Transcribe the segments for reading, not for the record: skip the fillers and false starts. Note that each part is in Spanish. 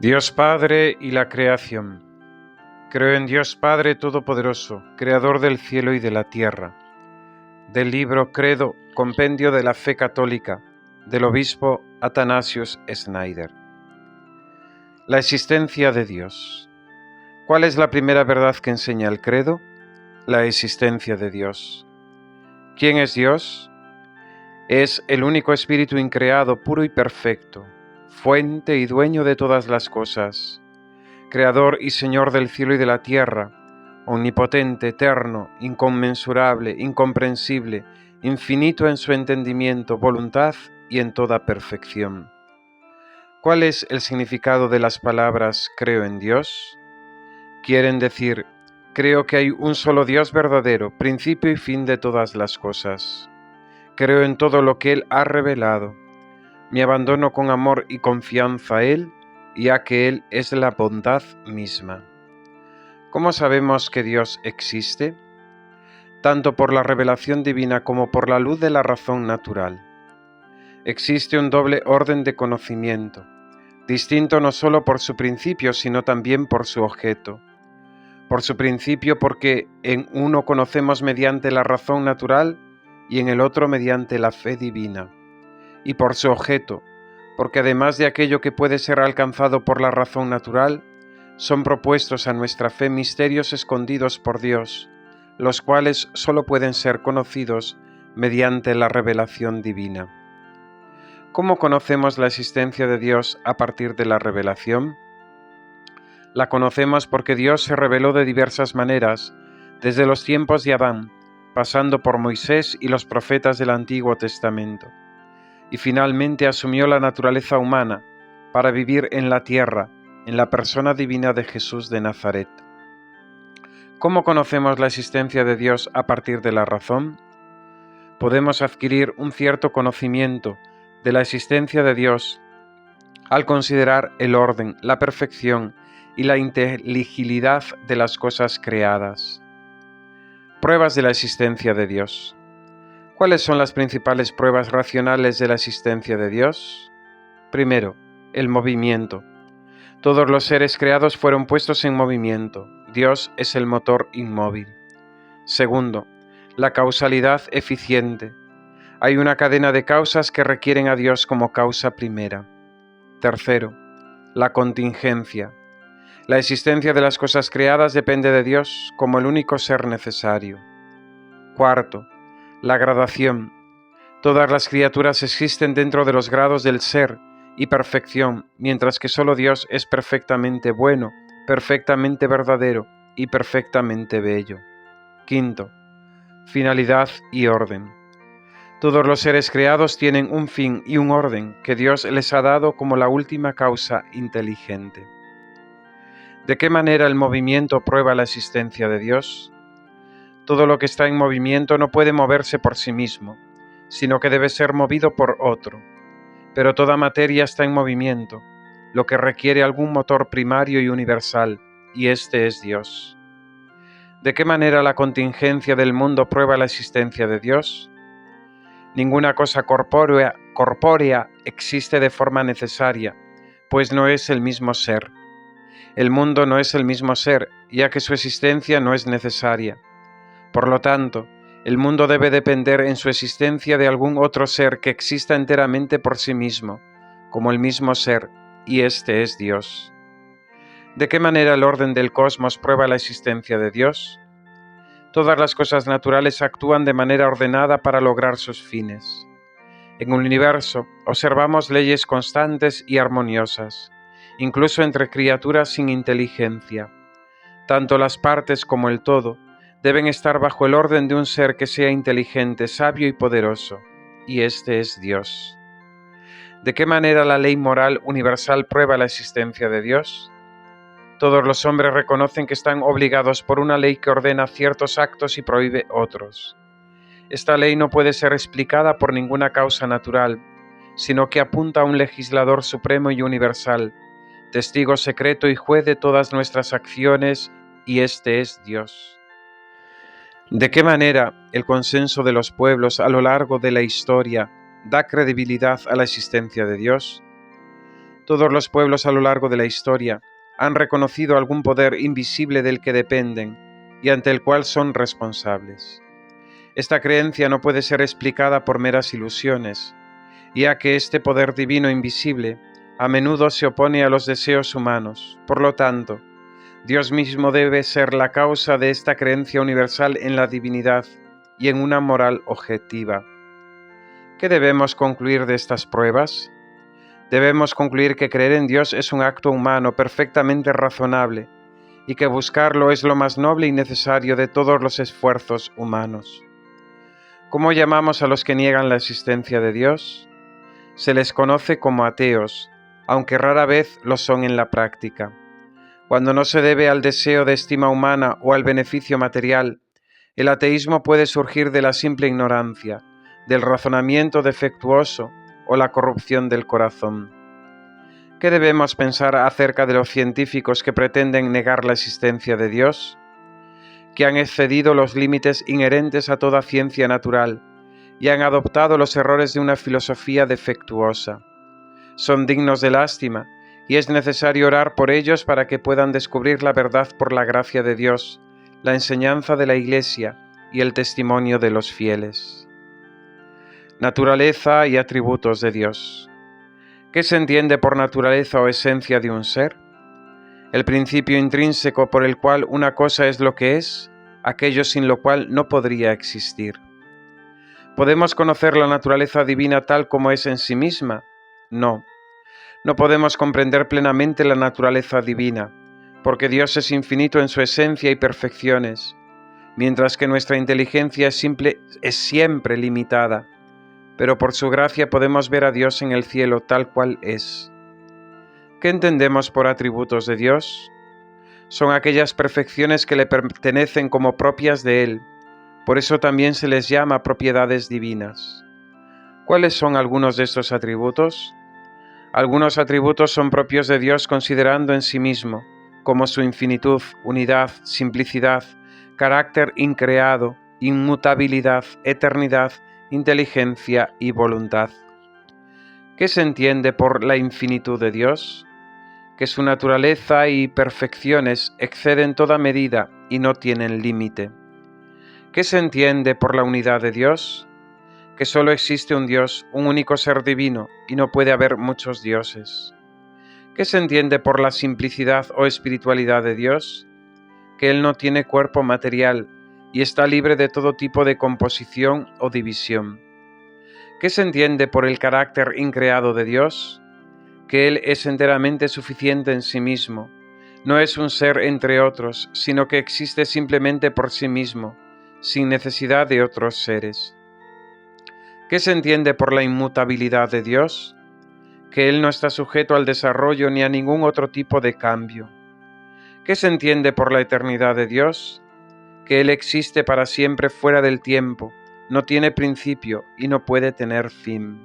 Dios Padre y la creación. Creo en Dios Padre Todopoderoso, Creador del cielo y de la tierra. Del libro Credo, Compendio de la Fe Católica, del obispo Athanasius Schneider. La existencia de Dios. ¿Cuál es la primera verdad que enseña el Credo? La existencia de Dios. ¿Quién es Dios? Es el único espíritu increado, puro y perfecto, fuente y dueño de todas las cosas, Creador y Señor del cielo y de la tierra, omnipotente, eterno, inconmensurable, incomprensible, infinito en su entendimiento, voluntad y en toda perfección. ¿Cuál es el significado de las palabras creo en Dios? Quieren decir, creo que hay un solo Dios verdadero, principio y fin de todas las cosas. Creo en todo lo que Él ha revelado. Me abandono con amor y confianza a Él, ya que Él es la bondad misma. ¿Cómo sabemos que Dios existe? Tanto por la revelación divina como por la luz de la razón natural. Existe un doble orden de conocimiento, distinto no solo por su principio, sino también por su objeto. Por su principio porque en uno conocemos mediante la razón natural y en el otro mediante la fe divina. Y por su objeto, porque además de aquello que puede ser alcanzado por la razón natural, son propuestos a nuestra fe misterios escondidos por Dios, los cuales sólo pueden ser conocidos mediante la revelación divina. ¿Cómo conocemos la existencia de Dios a partir de la revelación? La conocemos porque Dios se reveló de diversas maneras, desde los tiempos de Adán, pasando por Moisés y los profetas del Antiguo Testamento, y finalmente asumió la naturaleza humana para vivir en la tierra, en la persona divina de Jesús de Nazaret. ¿Cómo conocemos la existencia de Dios a partir de la razón? Podemos adquirir un cierto conocimiento de la existencia de Dios al considerar el orden, la perfección y la inteligibilidad de las cosas creadas. Pruebas de la existencia de Dios. ¿Cuáles son las principales pruebas racionales de la existencia de Dios? Primero, el movimiento. Todos los seres creados fueron puestos en movimiento. Dios es el motor inmóvil. Segundo, la causalidad eficiente. Hay una cadena de causas que requieren a Dios como causa primera. Tercero, la contingencia. La existencia de las cosas creadas depende de Dios como el único ser necesario. Cuarto, la gradación. Todas las criaturas existen dentro de los grados del ser y perfección, mientras que solo Dios es perfectamente bueno, perfectamente verdadero y perfectamente bello. Quinto, finalidad y orden. Todos los seres creados tienen un fin y un orden que Dios les ha dado como la última causa inteligente. ¿De qué manera el movimiento prueba la existencia de Dios? Todo lo que está en movimiento no puede moverse por sí mismo, sino que debe ser movido por otro. Pero toda materia está en movimiento, lo que requiere algún motor primario y universal, y este es Dios. ¿De qué manera la contingencia del mundo prueba la existencia de Dios? Ninguna cosa corpórea existe de forma necesaria, pues no es el mismo ser. El mundo no es el mismo ser, ya que su existencia no es necesaria. Por lo tanto, el mundo debe depender en su existencia de algún otro ser que exista enteramente por sí mismo, como el mismo ser, y este es Dios. ¿De qué manera el orden del cosmos prueba la existencia de Dios? Todas las cosas naturales actúan de manera ordenada para lograr sus fines. En el universo observamos leyes constantes y armoniosas, incluso entre criaturas sin inteligencia. Tanto las partes como el todo deben estar bajo el orden de un ser que sea inteligente, sabio y poderoso, y este es Dios. ¿De qué manera la ley moral universal prueba la existencia de Dios? Todos los hombres reconocen que están obligados por una ley que ordena ciertos actos y prohíbe otros. Esta ley no puede ser explicada por ninguna causa natural, sino que apunta a un legislador supremo y universal, testigo secreto y juez de todas nuestras acciones, y este es Dios. ¿De qué manera el consenso de los pueblos a lo largo de la historia da credibilidad a la existencia de Dios? Todos los pueblos a lo largo de la historia han reconocido algún poder invisible del que dependen y ante el cual son responsables. Esta creencia no puede ser explicada por meras ilusiones, ya que este poder divino invisible a menudo se opone a los deseos humanos. Por lo tanto, Dios mismo debe ser la causa de esta creencia universal en la divinidad y en una moral objetiva. ¿Qué debemos concluir de estas pruebas? Debemos concluir que creer en Dios es un acto humano perfectamente razonable y que buscarlo es lo más noble y necesario de todos los esfuerzos humanos. ¿Cómo llamamos a los que niegan la existencia de Dios? Se les conoce como ateos, aunque rara vez lo son en la práctica. Cuando no se debe al deseo de estima humana o al beneficio material, el ateísmo puede surgir de la simple ignorancia, del razonamiento defectuoso o la corrupción del corazón. ¿Qué debemos pensar acerca de los científicos que pretenden negar la existencia de Dios? Que han excedido los límites inherentes a toda ciencia natural y han adoptado los errores de una filosofía defectuosa. Son dignos de lástima y es necesario orar por ellos para que puedan descubrir la verdad por la gracia de Dios, la enseñanza de la Iglesia y el testimonio de los fieles. Naturaleza y atributos de Dios. ¿Qué se entiende por naturaleza o esencia de un ser? El principio intrínseco por el cual una cosa es lo que es, aquello sin lo cual no podría existir. ¿Podemos conocer la naturaleza divina tal como es en sí misma? No. No podemos comprender plenamente la naturaleza divina, porque Dios es infinito en su esencia y perfecciones, mientras que nuestra inteligencia es siempre limitada, pero por su gracia podemos ver a Dios en el cielo tal cual es. ¿Qué entendemos por atributos de Dios? Son aquellas perfecciones que le pertenecen como propias de Él, por eso también se les llama propiedades divinas. ¿Cuáles son algunos de estos atributos? Algunos atributos son propios de Dios considerando en sí mismo, como su infinitud, unidad, simplicidad, carácter increado, inmutabilidad, eternidad, inteligencia y voluntad. ¿Qué se entiende por la infinitud de Dios? Que su naturaleza y perfecciones exceden toda medida y no tienen límite. ¿Qué se entiende por la unidad de Dios? Que solo existe un Dios, un único ser divino, y no puede haber muchos dioses. ¿Qué se entiende por la simplicidad o espiritualidad de Dios? Que Él no tiene cuerpo material y está libre de todo tipo de composición o división. ¿Qué se entiende por el carácter increado de Dios? Que Él es enteramente suficiente en sí mismo, no es un ser entre otros, sino que existe simplemente por sí mismo, sin necesidad de otros seres. ¿Qué se entiende por la inmutabilidad de Dios? Que Él no está sujeto al desarrollo ni a ningún otro tipo de cambio. ¿Qué se entiende por la eternidad de Dios? Que Él existe para siempre fuera del tiempo, no tiene principio y no puede tener fin.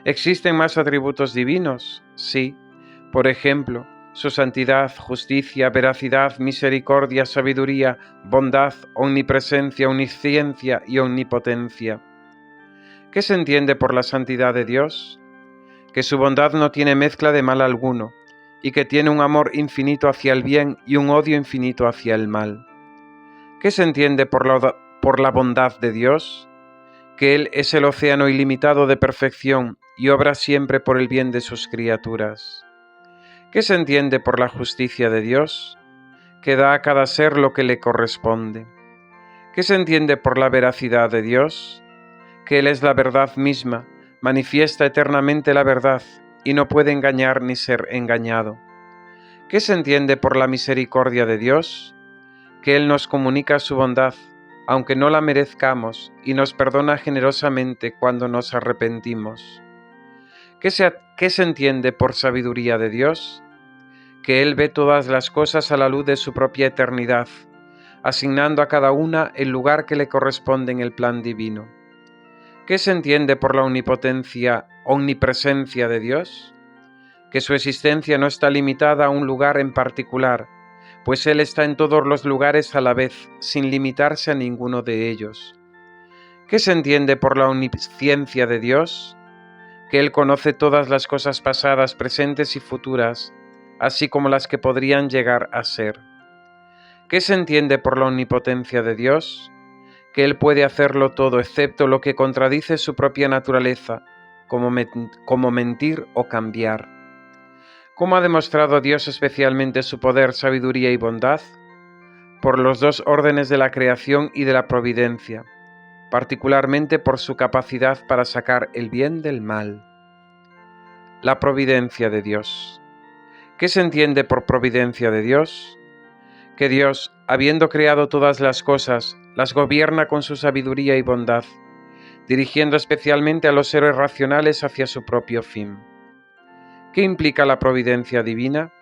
¿Existen más atributos divinos? Sí. Por ejemplo, su santidad, justicia, veracidad, misericordia, sabiduría, bondad, omnipresencia, omnisciencia y omnipotencia. ¿Qué se entiende por la santidad de Dios? Que su bondad no tiene mezcla de mal alguno, y que tiene un amor infinito hacia el bien y un odio infinito hacia el mal. ¿Qué se entiende por la bondad de Dios? Que Él es el océano ilimitado de perfección y obra siempre por el bien de sus criaturas. ¿Qué se entiende por la justicia de Dios? Que da a cada ser lo que le corresponde. ¿Qué se entiende por la veracidad de Dios? Que Él es la verdad misma, manifiesta eternamente la verdad y no puede engañar ni ser engañado. ¿Qué se entiende por la misericordia de Dios? Que Él nos comunica su bondad, aunque no la merezcamos, y nos perdona generosamente cuando nos arrepentimos. ¿Qué se entiende por sabiduría de Dios? Que Él ve todas las cosas a la luz de su propia eternidad, asignando a cada una el lugar que le corresponde en el plan divino. ¿Qué se entiende por la omnipresencia de Dios? Que su existencia no está limitada a un lugar en particular, pues Él está en todos los lugares a la vez, sin limitarse a ninguno de ellos. ¿Qué se entiende por la omnisciencia de Dios? que Él conoce todas las cosas pasadas, presentes y futuras, así como las que podrían llegar a ser. ¿Qué se entiende por la omnipotencia de Dios? Que Él puede hacerlo todo excepto lo que contradice su propia naturaleza, como mentir o cambiar. ¿Cómo ha demostrado Dios especialmente su poder, sabiduría y bondad? Por los dos órdenes de la creación y de la providencia, particularmente por su capacidad para sacar el bien del mal. La providencia de Dios. ¿Qué se entiende por providencia de Dios? Que Dios, habiendo creado todas las cosas, las gobierna con su sabiduría y bondad, dirigiendo especialmente a los seres racionales hacia su propio fin. ¿Qué implica la providencia divina?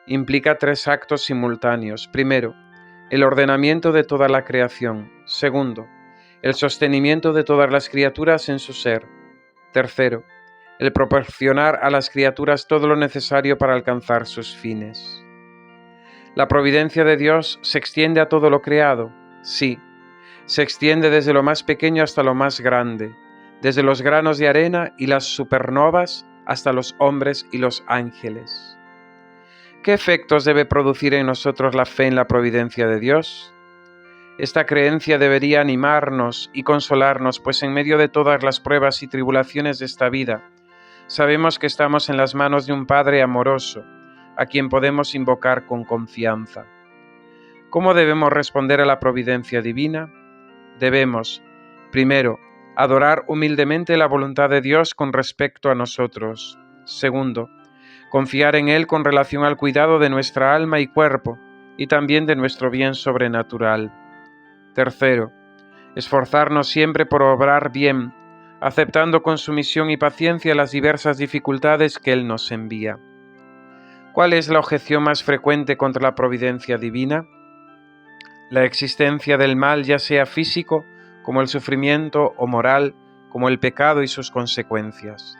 Implica tres actos simultáneos. Primero, el ordenamiento de toda la creación. Segundo, el sostenimiento de todas las criaturas en su ser. Tercero, el proporcionar a las criaturas todo lo necesario para alcanzar sus fines. ¿La providencia de Dios se extiende a todo lo creado? Sí, se extiende desde lo más pequeño hasta lo más grande, desde los granos de arena y las supernovas hasta los hombres y los ángeles. ¿Qué efectos debe producir en nosotros la fe en la providencia de Dios? Esta creencia debería animarnos y consolarnos, pues en medio de todas las pruebas y tribulaciones de esta vida, sabemos que estamos en las manos de un Padre amoroso, a quien podemos invocar con confianza. ¿Cómo debemos responder a la providencia divina? Debemos, primero, adorar humildemente la voluntad de Dios con respecto a nosotros. Segundo, confiar en Él con relación al cuidado de nuestra alma y cuerpo, y también de nuestro bien sobrenatural. Tercero, esforzarnos siempre por obrar bien, aceptando con sumisión y paciencia las diversas dificultades que Él nos envía. ¿Cuál es la objeción más frecuente contra la providencia divina? La existencia del mal, ya sea físico, como el sufrimiento, o moral, como el pecado y sus consecuencias.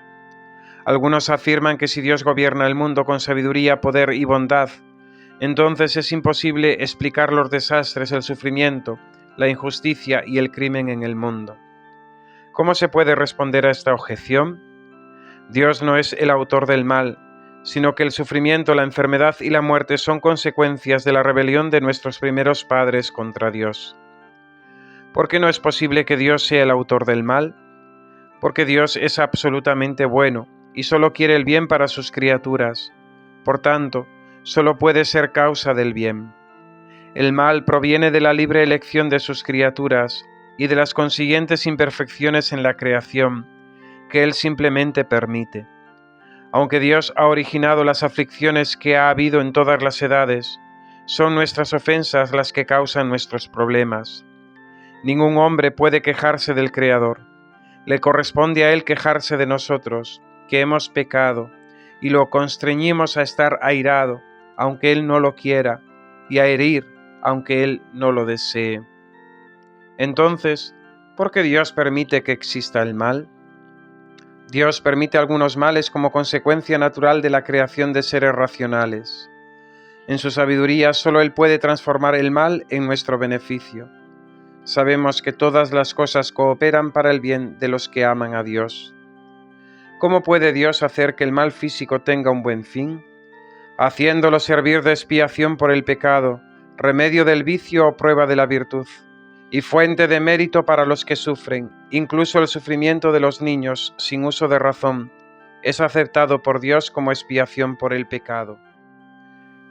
Algunos afirman que si Dios gobierna el mundo con sabiduría, poder y bondad, entonces es imposible explicar los desastres, el sufrimiento, la injusticia y el crimen en el mundo. ¿Cómo se puede responder a esta objeción? Dios no es el autor del mal, sino que el sufrimiento, la enfermedad y la muerte son consecuencias de la rebelión de nuestros primeros padres contra Dios. ¿Por qué no es posible que Dios sea el autor del mal? Porque Dios es absolutamente bueno y solo quiere el bien para sus criaturas. Por tanto, solo puede ser causa del bien. El mal proviene de la libre elección de sus criaturas y de las consiguientes imperfecciones en la creación, que Él simplemente permite. Aunque Dios ha originado las aflicciones que ha habido en todas las edades, son nuestras ofensas las que causan nuestros problemas. Ningún hombre puede quejarse del Creador. Le corresponde a Él quejarse de nosotros, que hemos pecado, y lo constreñimos a estar airado, aunque Él no lo quiera, y a herir, aunque Él no lo desee. Entonces, ¿por qué Dios permite que exista el mal? Dios permite algunos males como consecuencia natural de la creación de seres racionales. En su sabiduría solo Él puede transformar el mal en nuestro beneficio. Sabemos que todas las cosas cooperan para el bien de los que aman a Dios. ¿Cómo puede Dios hacer que el mal físico tenga un buen fin? Haciéndolo servir de expiación por el pecado, remedio del vicio o prueba de la virtud, y fuente de mérito para los que sufren. Incluso el sufrimiento de los niños, sin uso de razón, es aceptado por Dios como expiación por el pecado.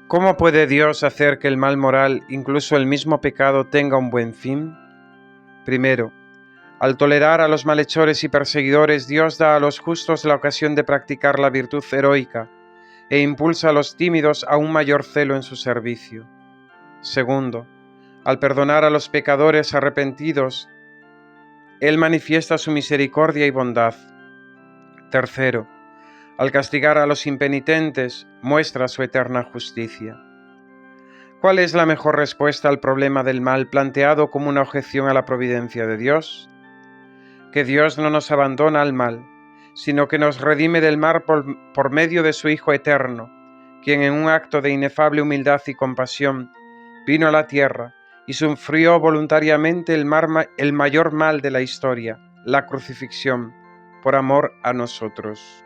¿Cómo puede Dios hacer que el mal moral, incluso el mismo pecado, tenga un buen fin? Primero, al tolerar a los malhechores y perseguidores, Dios da a los justos la ocasión de practicar la virtud heroica e impulsa a los tímidos a un mayor celo en su servicio. Segundo, al perdonar a los pecadores arrepentidos, Él manifiesta su misericordia y bondad. Tercero, al castigar a los impenitentes, muestra su eterna justicia. ¿Cuál es la mejor respuesta al problema del mal planteado como una objeción a la providencia de Dios? Que Dios no nos abandona al mal, sino que nos redime del mal por medio de su Hijo eterno, quien en un acto de inefable humildad y compasión vino a la tierra y sufrió voluntariamente el mayor mal de la historia, la crucifixión, por amor a nosotros.